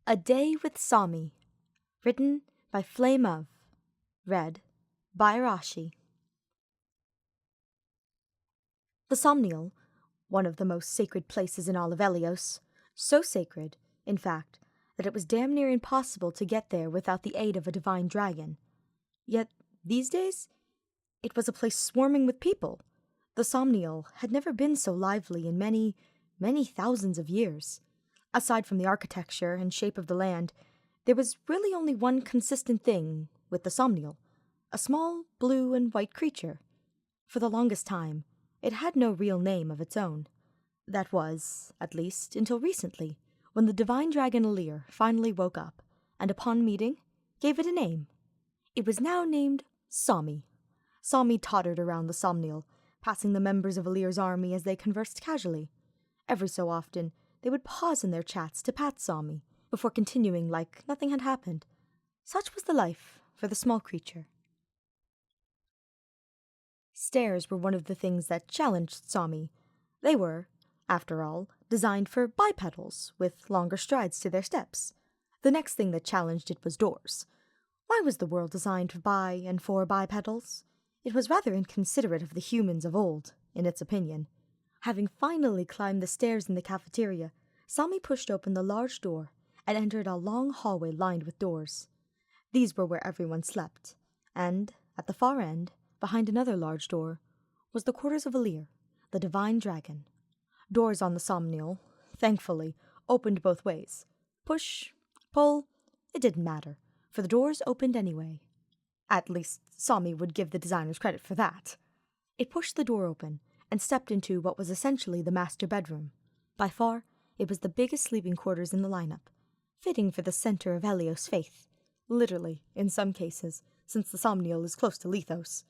A Day with Sommie, written by Flame of, read by Rashi. The Somniel, one of the most sacred places in all of Elios, so sacred, in fact, that it was damn near impossible to get there without the aid of a divine dragon. Yet, these days, it was a place swarming with people. The Somniel had never been so lively in many, many thousands of years. Aside from the architecture and shape of the land, there was really only one consistent thing with the Somniel, a small blue and white creature. For the longest time, it had no real name of its own. That was, at least, until recently, when the divine dragon Alir finally woke up, and upon meeting, gave it a name. It was now named Sommie. Sommie tottered around the Somniel, passing the members of Alir's army as they conversed casually. Every so often, they would pause in their chats to pat Sommie, before continuing like nothing had happened. Such was the life for the small creature. Stairs were one of the things that challenged Sommie. They were, after all, designed for bipedals, with longer strides to their steps. The next thing that challenged it was doors. Why was the world designed by and for bipedals? It was rather inconsiderate of the humans of old, in its opinion. Having finally climbed the stairs in the cafeteria, Sommie pushed open the large door and entered a long hallway lined with doors. These were where everyone slept, and, at the far end, behind another large door, was the quarters of Alir, the divine dragon. Doors on the Somniel, thankfully, opened both ways. Push, pull, it didn't matter, for the doors opened anyway. At least, Sommie would give the designers credit for that. It pushed the door open and stepped into what was essentially the master bedroom. By far, it was the biggest sleeping quarters in the lineup, fitting for the center of Helios' faith, literally, in some cases, since the Somniel is close to Lethos.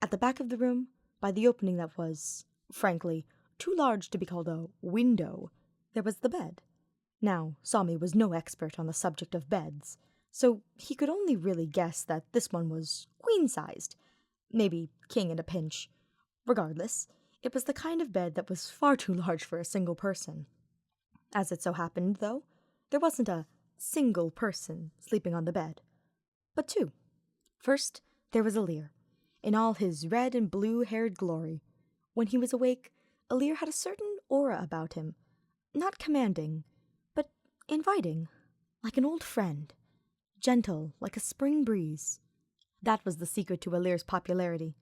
At the back of the room, by the opening that was, frankly, too large to be called a window, there was the bed. Now, Sommie was no expert on the subject of beds, so he could only really guess that this one was queen-sized, maybe king in a pinch. Regardless, it was the kind of bed that was far too large for a single person. As it so happened, though, there wasn't a single person sleeping on the bed, but two. First, there was Alir, in all his red and blue-haired glory. When he was awake, Alir had a certain aura about him, not commanding, but inviting, like an old friend, gentle like a spring breeze. That was the secret to Alir's popularity,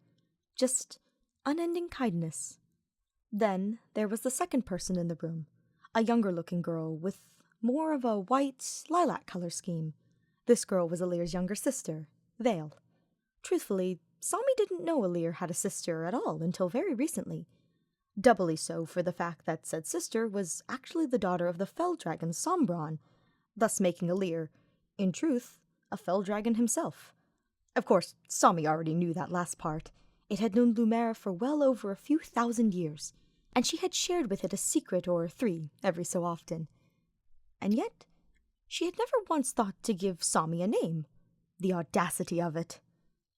just unending kindness. Then there was the second person in the room, a younger-looking girl with more of a white, lilac color scheme. This girl was Alir's younger sister, Vale. Truthfully, Sommie didn't know Alir had a sister at all until very recently. Doubly so for the fact that said sister was actually the daughter of the fell dragon Sombron, thus making Alir, in truth, a fell dragon himself. Of course, Sommie already knew that last part. It had known Lumera for well over a few thousand years, and she had shared with it a secret or three every so often. And yet, she had never once thought to give Sommie a name. The audacity of it!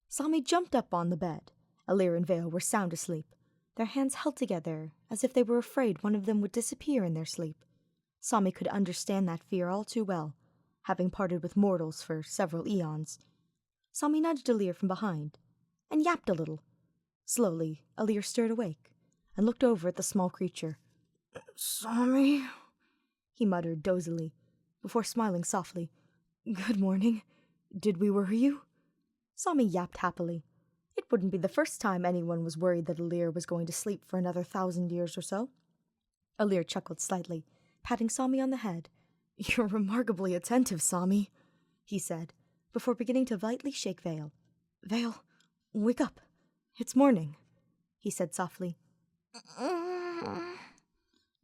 Sommie jumped up on the bed. Alir and Vale were sound asleep, their hands held together as if they were afraid one of them would disappear in their sleep. Sommie could understand that fear all too well, having parted with mortals for several eons. Sommie nudged Alir from behind, and yapped a little. Slowly, Alir stirred awake, and looked over at the small creature. "Sommie," he muttered dozily, before smiling softly. "Good morning. Did we worry you?" Sommie yapped happily. It wouldn't be the first time anyone was worried that Alir was going to sleep for another 1,000 years or so. Alir chuckled slightly, patting Sommie on the head. "You're remarkably attentive, Sommie," he said, before beginning to lightly shake Vale. "Vale, wake up. It's morning," he said softly.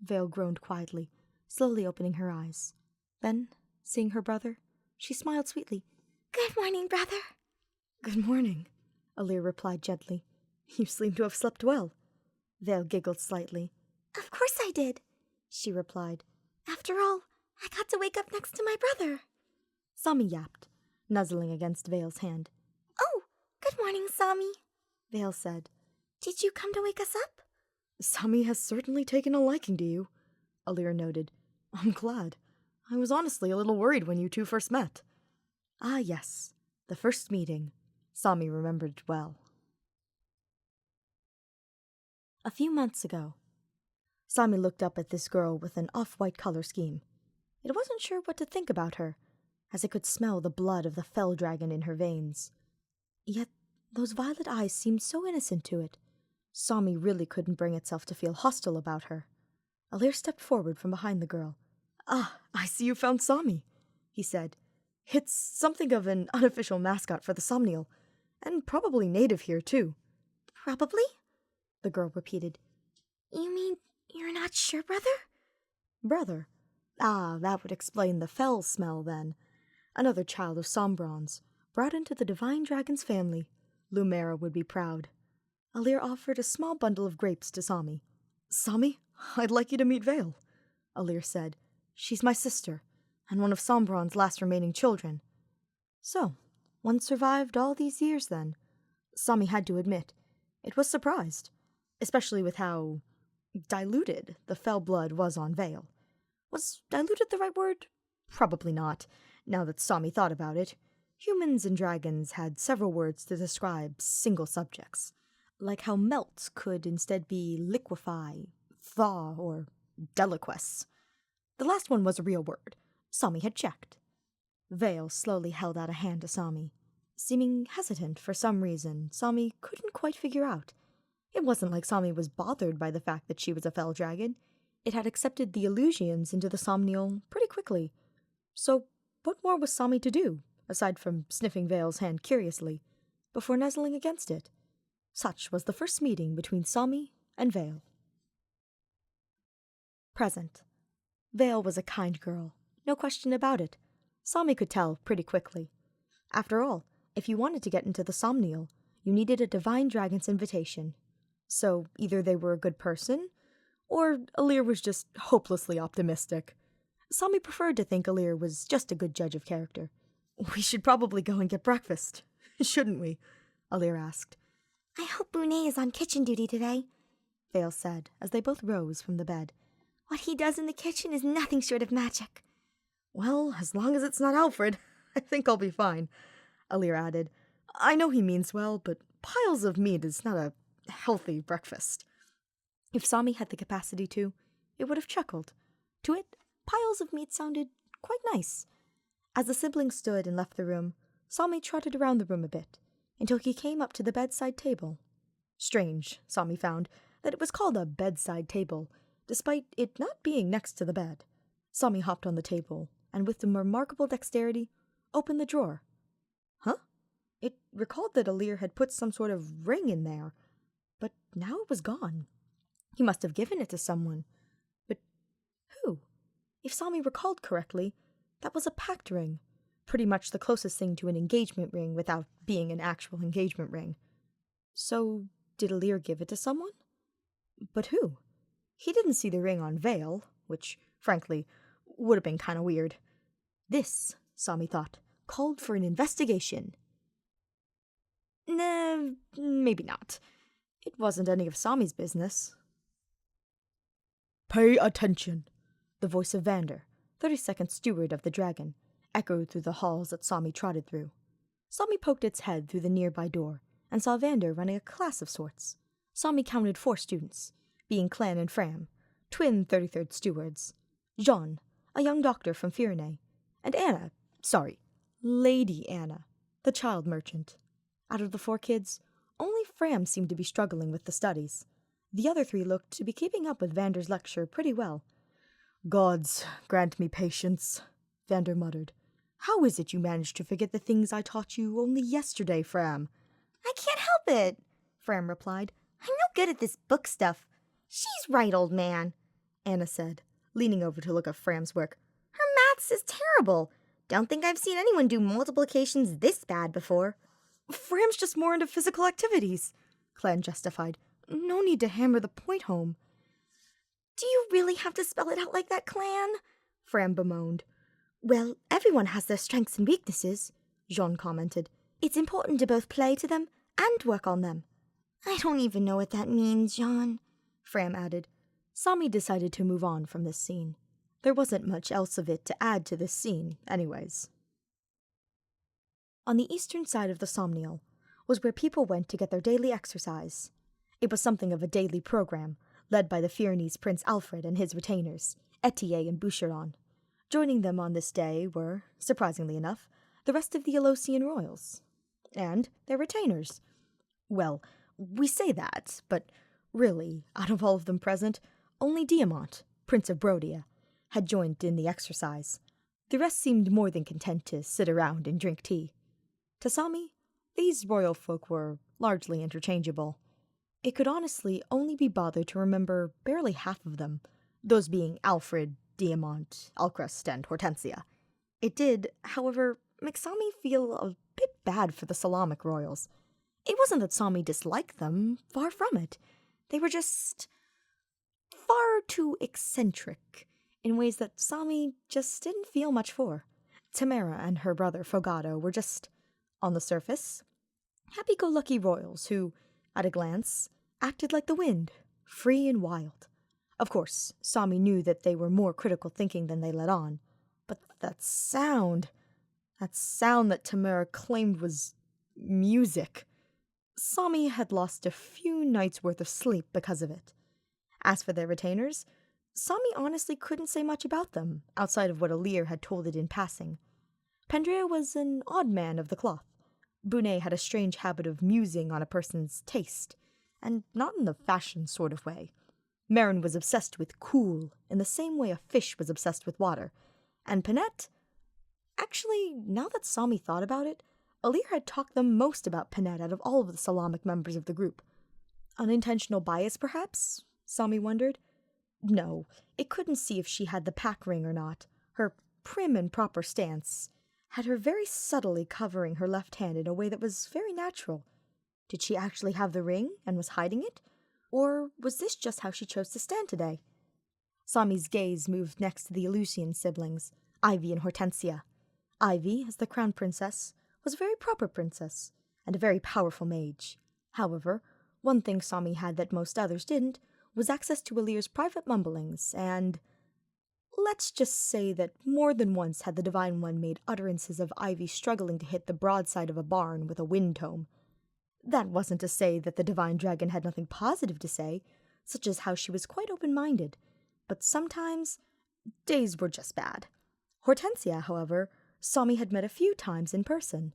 Vale groaned quietly, slowly opening her eyes. Then, seeing her brother, she smiled sweetly. "Good morning, brother." "Good morning," Alir replied gently. "You seem to have slept well." Vale giggled slightly. "Of course I did," she replied. "After all, I got to wake up next to my brother." Sommie yapped, nuzzling against Vale's hand. "Oh, good morning, Sommie," Vale said. "Did you come to wake us up?" "Sommie has certainly taken a liking to you," Alir noted. "I'm glad. I was honestly a little worried when you two first met. Ah, yes, the first meeting. Sommie remembered it well. A few months ago, Sommie looked up at this girl with an off-white color scheme. It wasn't sure what to think about her, as it could smell the blood of the fell dragon in her veins. Yet those violet eyes seemed so innocent to it. Sommie really couldn't bring itself to feel hostile about her. Alir stepped forward from behind the girl. "Ah, I see you found Sommie," he said. "It's something of an unofficial mascot for the Somniel, and probably native here, too." "Probably?" the girl repeated. "You mean you're not sure, brother?" Brother? Ah, that would explain the fell smell, then. Another child of Sombrons, brought into the divine dragon's family. Lumera would be proud. Alir offered a small bundle of grapes to Sommie. "Sommie, I'd like you to meet Vale," Alir said. "She's my sister, and one of Sombron's last remaining children." So, one survived all these years, then. Sommie had to admit, it was surprised, especially with how diluted the fell blood was on Vale. Was diluted the right word? Probably not, now that Sommie thought about it. Humans and dragons had several words to describe single subjects, like how melt could instead be liquefy, thaw, or deliquesce. The last one was a real word. Sommie had checked. Vale slowly held out a hand to Sommie, seeming hesitant for some reason Sommie couldn't quite figure out. It wasn't like Sommie was bothered by the fact that she was a fell dragon. It had accepted the illusions into the Somniel pretty quickly. So what more was Sommie to do, aside from sniffing Vale's hand curiously, before nuzzling against it? Such was the first meeting between Sommie and Vale. Present. Vale was a kind girl, no question about it. Sommie could tell pretty quickly. After all, if you wanted to get into the Somniel, you needed a divine dragon's invitation. So either they were a good person, or Alir was just hopelessly optimistic. Sommie preferred to think Alir was just a good judge of character. "We should probably go and get breakfast, shouldn't we?" Alir asked. "I hope Bonet is on kitchen duty today," Vale said, as they both rose from the bed. "What he does in the kitchen is nothing short of magic." "Well, as long as it's not Alfred, I think I'll be fine," Alir added. "I know he means well, but piles of meat is not a healthy breakfast." If Sommie had the capacity to, it would have chuckled. To it, piles of meat sounded quite nice. As the siblings stood and left the room, Sommie trotted around the room a bit, until he came up to the bedside table. Strange, Sommie found, that it was called a bedside table, despite it not being next to the bed. Sommie hopped on the table, and with some remarkable dexterity, opened the drawer. Huh? It recalled that Alir had put some sort of ring in there, but now it was gone. He must have given it to someone. But who? If Sommie recalled correctly, that was a pact ring, pretty much the closest thing to an engagement ring without being an actual engagement ring. So, did Alir give it to someone? But who? He didn't see the ring on Vale, which, frankly, would have been kind of weird. This, Sommie thought, called for an investigation. Nah, maybe not. It wasn't any of Sommie's business. "Pay attention," the voice of Vander, 32nd steward of the dragon, echoed through the halls that Sommie trotted through. Sommie poked its head through the nearby door and saw Vander running a class of sorts. Sommie counted 4 students, being Clan and Fram, twin 33rd stewards, Jean, a young doctor from Firenze, and Lady Anna, the child merchant. Out of the 4 kids, only Fram seemed to be struggling with the studies. The other 3 looked to be keeping up with Vander's lecture pretty well. "Gods, grant me patience," Vander muttered. "How is it you managed to forget the things I taught you only yesterday, Fram?" "I can't help it," Fram replied. "I'm no good at this book stuff." "She's right, old man," Anna said, leaning over to look at Fram's work. "Her maths is terrible. Don't think I've seen anyone do multiplications this bad before." "Fram's just more into physical activities," Clan justified. "No need to hammer the point home." "Do you really have to spell it out like that, Clan?" Fram bemoaned. "Well, everyone has their strengths and weaknesses," Jean commented. "It's important to both play to them and work on them." "I don't even know what that means, Jean," Fram added. Sommie decided to move on from this scene. There wasn't much else of it to add to this scene, anyways. On the eastern side of the Somniel was where people went to get their daily exercise. It was something of a daily program, led by the Fyrenes Prince Alfred and his retainers, Etier and Boucheron. Joining them on this day were, surprisingly enough, the rest of the Elosian royals. And their retainers. Well, we say that, but really, out of all of them present, only Diamant, Prince of Brodia, had joined in the exercise. The rest seemed more than content to sit around and drink tea. To Sommie, these royal folk were largely interchangeable. It could honestly only be bothered to remember barely half of them, those being Alfred, Diamant, Alcrest, and Hortensia. It did, however, make Sommie feel a bit bad for the Salamic royals. It wasn't that Sommie disliked them, far from it. They were just far too eccentric, in ways that Sommie just didn't feel much for. Tamara and her brother Fogado were just, on the surface, happy-go-lucky royals who, at a glance, acted like the wind, free and wild. Of course, Sommie knew that they were more critical thinking than they let on, but that sound that Tamara claimed was music. Sommie had lost a few nights' worth of sleep because of it. As for their retainers, Sommie honestly couldn't say much about them, outside of what Alir had told it in passing. Pendrea was an odd man of the cloth. Bunay had a strange habit of musing on a person's taste, and not in the fashion sort of way. Marin was obsessed with cool, in the same way a fish was obsessed with water. And Panette? Actually, now that Sommie thought about it, Alir had talked the most about Panette out of all of the Salamic members of the group. Unintentional bias, perhaps? Sommie wondered. No, it couldn't see if she had the pack ring or not. Her prim and proper stance had her very subtly covering her left hand in a way that was very natural. Did she actually have the ring and was hiding it? Or was this just how she chose to stand today? Sommie's gaze moved next to the Eleusian siblings, Ivy and Hortensia. Ivy, as the crown princess, was a very proper princess, and a very powerful mage. However, one thing Sommie had that most others didn't was access to Alir's private mumblings, and let's just say that more than once had the Divine One made utterances of Ivy struggling to hit the broadside of a barn with a wind tome. That wasn't to say that the Divine Dragon had nothing positive to say, such as how she was quite open-minded, but sometimes days were just bad. Hortensia, however, Sommie had met a few times in person.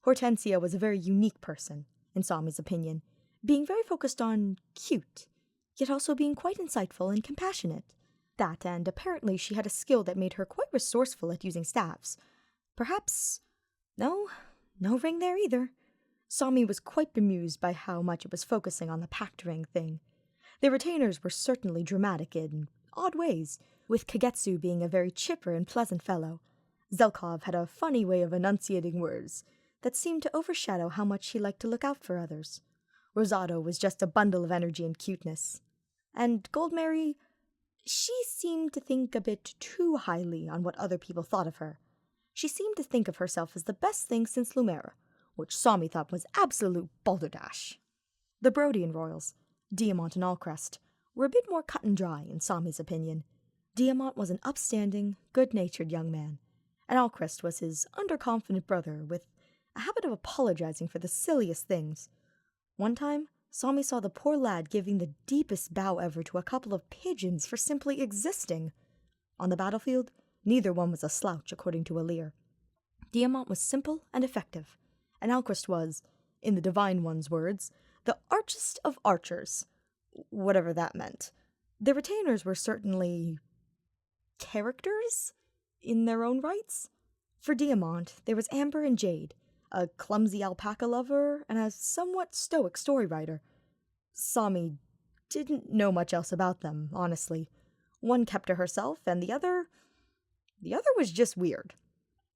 Hortensia was a very unique person, in Sommie's opinion, being very focused on cute, yet also being quite insightful and compassionate. That, and apparently she had a skill that made her quite resourceful at using staffs. Perhaps... No ring there either. Sommie was quite bemused by how much it was focusing on the pact ring thing. The retainers were certainly dramatic in odd ways, with Kagetsu being a very chipper and pleasant fellow. Zelkov had a funny way of enunciating words that seemed to overshadow how much he liked to look out for others. Rosado was just a bundle of energy and cuteness. And Goldmary, she seemed to think a bit too highly on what other people thought of her. She seemed to think of herself as the best thing since Lumera, which Sommie thought was absolute balderdash. The Brodian royals, Diamant and Alcrest, were a bit more cut and dry in Sommie's opinion. Diamant was an upstanding, good-natured young man, and Alcrest was his underconfident brother with a habit of apologizing for the silliest things. One time, Sommie saw the poor lad giving the deepest bow ever to a couple of pigeons for simply existing. On the battlefield, neither one was a slouch, according to Alir. Diamant was simple and effective, and Alcrest was, in the Divine One's words, the archest of archers, whatever that meant. The retainers were certainly characters in their own rights. For Diamant, there was Amber and Jade, a clumsy alpaca lover, and a somewhat stoic story writer. Sommie didn't know much else about them, honestly. One kept to herself, and the other was just weird.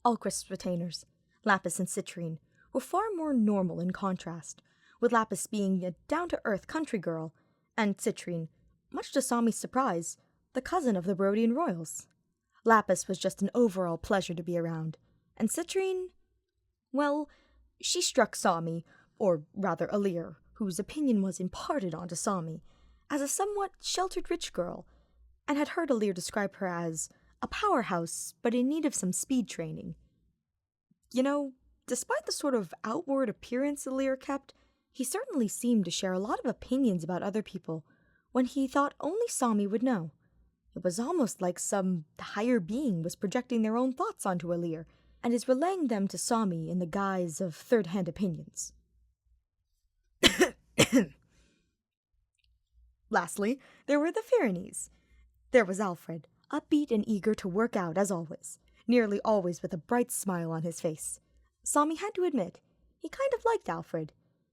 Alcrest's retainers, Lapis and Citrine, were far more normal in contrast, with Lapis being a down-to-earth country girl, and Citrine, much to Sommie's surprise, the cousin of the Brodian royals. Lapis was just an overall pleasure to be around, and Citrine, well, she struck Sommie, or rather Alir, whose opinion was imparted onto Sommie, as a somewhat sheltered rich girl, and had heard Alir describe her as a powerhouse, but in need of some speed training. You know, despite the sort of outward appearance Alir kept, he certainly seemed to share a lot of opinions about other people when he thought only Sommie would know. It was almost like some higher being was projecting their own thoughts onto Alir and is relaying them to Sommie in the guise of third-hand opinions. Lastly, there were the Pyrenees. There was Alfred, upbeat and eager to work out as always, nearly always with a bright smile on his face. Sommie had to admit, he kind of liked Alfred.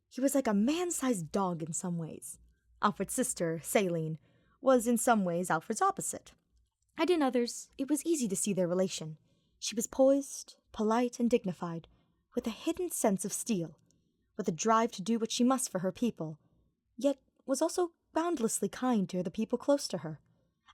He was like a man-sized dog in some ways. Alfred's sister, Céline, was in some ways Alfred's opposite. And in others, it was easy to see their relation. She was poised, polite, and dignified, with a hidden sense of steel, with a drive to do what she must for her people, yet was also boundlessly kind to the people close to her.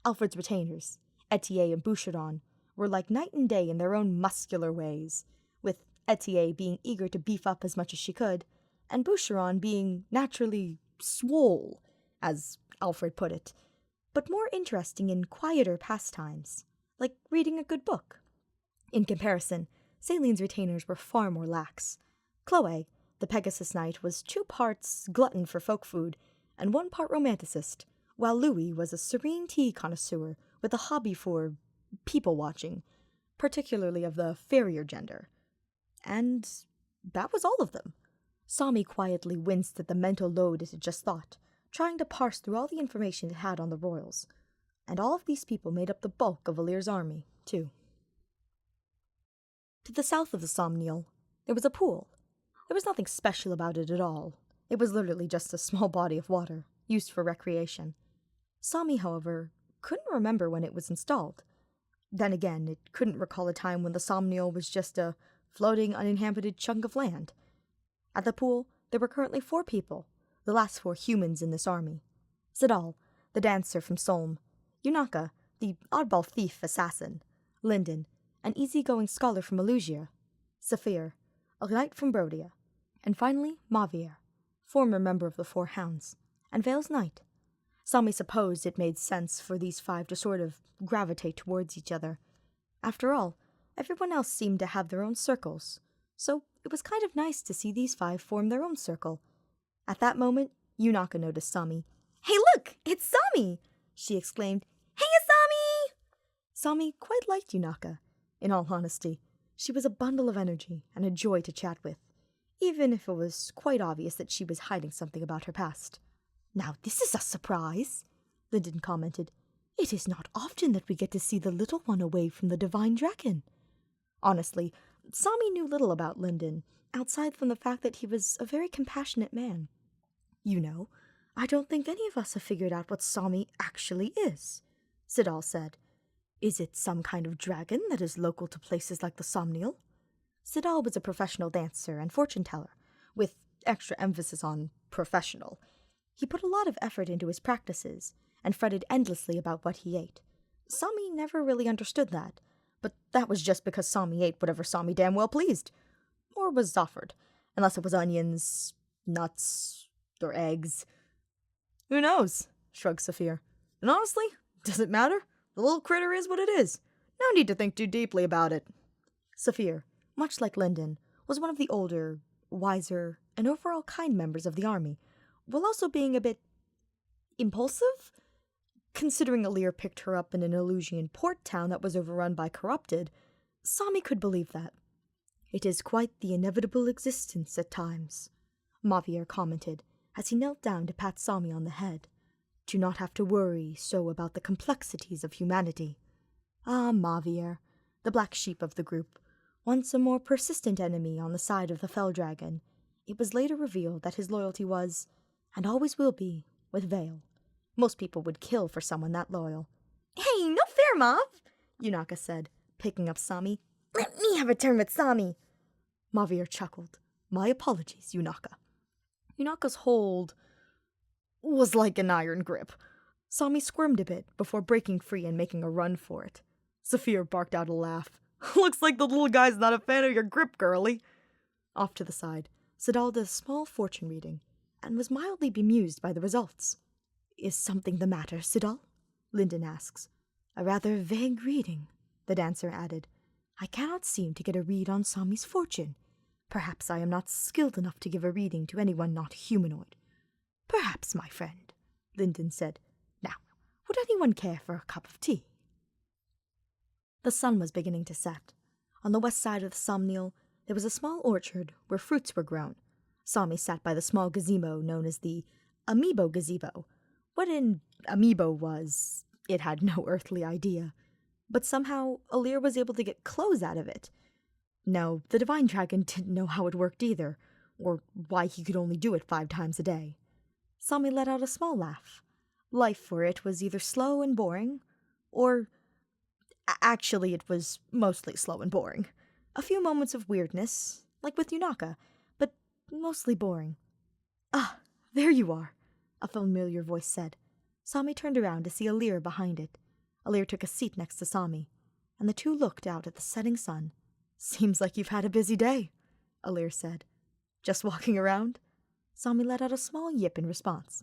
Alfred's retainers, Etier and Boucheron, were like night and day in their own muscular ways, with Etier being eager to beef up as much as she could, and Boucheron being naturally swole, as Alfred put it, but more interesting in quieter pastimes, like reading a good book. In comparison, Céline's retainers were far more lax. Chloe, the Pegasus Knight, was 2 parts glutton for folk food and 1 part romanticist, while Louis was a serene tea connoisseur with a hobby for people-watching, particularly of the farrier gender. And that was all of them. Sommie quietly winced at the mental load it had just thought, trying to parse through all the information it had on the royals. And all of these people made up the bulk of Alir's army, too. To the south of the Somniel, there was a pool. There was nothing special about it at all. It was literally just a small body of water, used for recreation. Sommie, however, couldn't remember when it was installed. Then again, it couldn't recall a time when the Somniel was just a floating, uninhabited chunk of land. At the pool, there were currently 4 people, the last 4 humans in this army. Sidal, the dancer from Solm, Yunaka, the oddball thief assassin, Linden, an easygoing scholar from Elugia, Saphir, a knight from Brodia, and finally Mavier, former member of the 4 Hounds, and Vale's knight. Sommie supposed it made sense for these 5 to sort of gravitate towards each other. After all, everyone else seemed to have their own circles, so it was kind of nice to see these 5 form their own circle. At that moment, Yunaka noticed Sommie. "Hey, look! It's Sommie!" she exclaimed. "Hey, Sommie!" Sommie quite liked Yunaka. In all honesty, she was a bundle of energy and a joy to chat with, even if it was quite obvious that she was hiding something about her past. "Now this is a surprise," Linden commented. "It is not often that we get to see the little one away from the divine dragon." Honestly, Sommie knew little about Linden, outside from the fact that he was a very compassionate man. "You know, I don't think any of us have figured out what Sommie actually is," Sidal said. "Is it some kind of dragon that is local to places like the Somniel?" Sidal was a professional dancer and fortune-teller, with extra emphasis on professional. He put a lot of effort into his practices, and fretted endlessly about what he ate. Sommie never really understood that, but that was just because Sommie ate whatever Sommie damn well pleased, or was offered, unless it was onions, nuts, or eggs. "Who knows?" shrugged Saphir. "And honestly, does it matter? The little critter is what it is. No need to think too deeply about it." Saphir, much like Linden, was one of the older, wiser, and overall kind members of the army, while also being a bit impulsive. Considering Alir picked her up in an Elusian port town that was overrun by corrupted, Sommie could believe that. "It is quite the inevitable existence at times," Mavier commented as he knelt down to pat Sommie on the head. "To not have to worry so about the complexities of humanity." Ah, Mavier, the black sheep of the group, once a more persistent enemy on the side of the fell dragon, it was later revealed that his loyalty was, and always will be, with Vale. Most people would kill for someone that loyal. "Hey, no fair, Mav," Yunaka said, picking up Sommie. "Let me have a turn with Sommie." Mavier chuckled. "My apologies, Yunaka." Yunaka's hold was like an iron grip. Sommie squirmed a bit before breaking free and making a run for it. Saphir barked out a laugh. "Looks like the little guy's not a fan of your grip, girlie." Off to the side, Sidal did a small fortune reading, and was mildly bemused by the results. "Is something the matter, Sidal?" Linden asks. "A rather vague reading." the dancer added. I cannot seem to get a read on Sommie's fortune. Perhaps I am not skilled enough to give a reading to anyone not humanoid. Perhaps, my friend, Lyndon said. Now, would anyone care for a cup of tea? The sun was beginning to set. On the west side of the Somniel, there was a small orchard where fruits were grown. Sommie sat by the small gazebo known as the Amiibo Gazebo. What an amiibo was, it had no earthly idea. But somehow, Alir was able to get clothes out of it. No, the Divine Dragon didn't know how it worked either, or why he could only do it 5 times a day. Sommie let out a small laugh. Life for it was either slow and boring, or... Actually, it was mostly slow and boring. A few moments of weirdness, like with Yunaka, but mostly boring. Ah, there you are, a familiar voice said. Sommie turned around to see Alir behind it. Alir took a seat next to Sommie, and the two looked out at the setting sun. Seems like you've had a busy day, Alir said. Just walking around? Sommie let out a small yip in response.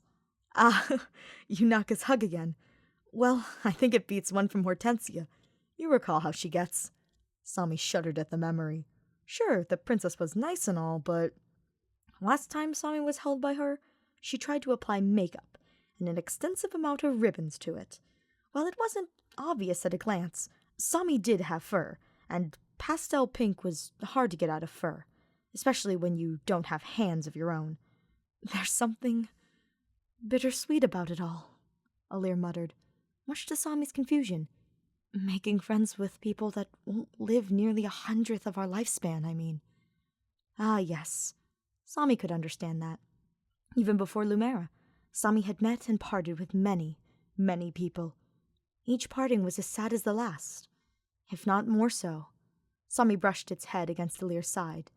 Ah, Yunaka's hug again. Well, I think it beats one from Hortensia. You recall how she gets. Sommie shuddered at the memory. Sure, the princess was nice and all, but... Last time Sommie was held by her, she tried to apply makeup and an extensive amount of ribbons to it. While it wasn't obvious at a glance, Sommie did have fur, and pastel pink was hard to get out of fur, especially when you don't have hands of your own. There's something bittersweet about it all, Alir muttered, much to Sommie's confusion. Making friends with people that won't live nearly 100th of our lifespan, I mean. Ah, yes. Sommie could understand that. Even before Lumera, Sommie had met and parted with many, many people. Each parting was as sad as the last, if not more so. Sommie brushed its head against Alir's side,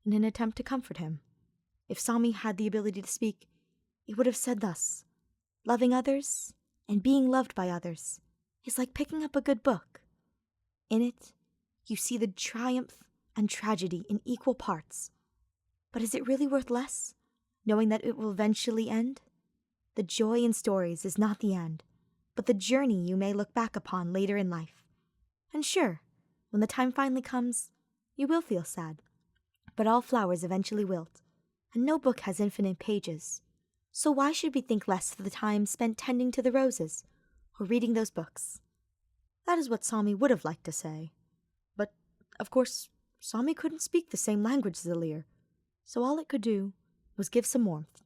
in an attempt to comfort him. If Sommie had the ability to speak, it would have said thus, loving others and being loved by others is like picking up a good book. In it, you see the triumph and tragedy in equal parts. But is it really worth less, knowing that it will eventually end? The joy in stories is not the end, but the journey you may look back upon later in life. And sure, when the time finally comes, you will feel sad. But all flowers eventually wilt, and no book has infinite pages. So why should we think less of the time spent tending to the roses, or reading those books? That is what Sommie would have liked to say. But, of course, Sommie couldn't speak the same language as Alir, so all it could do was give some warmth.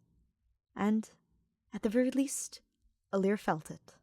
And, at the very least, Alir felt it.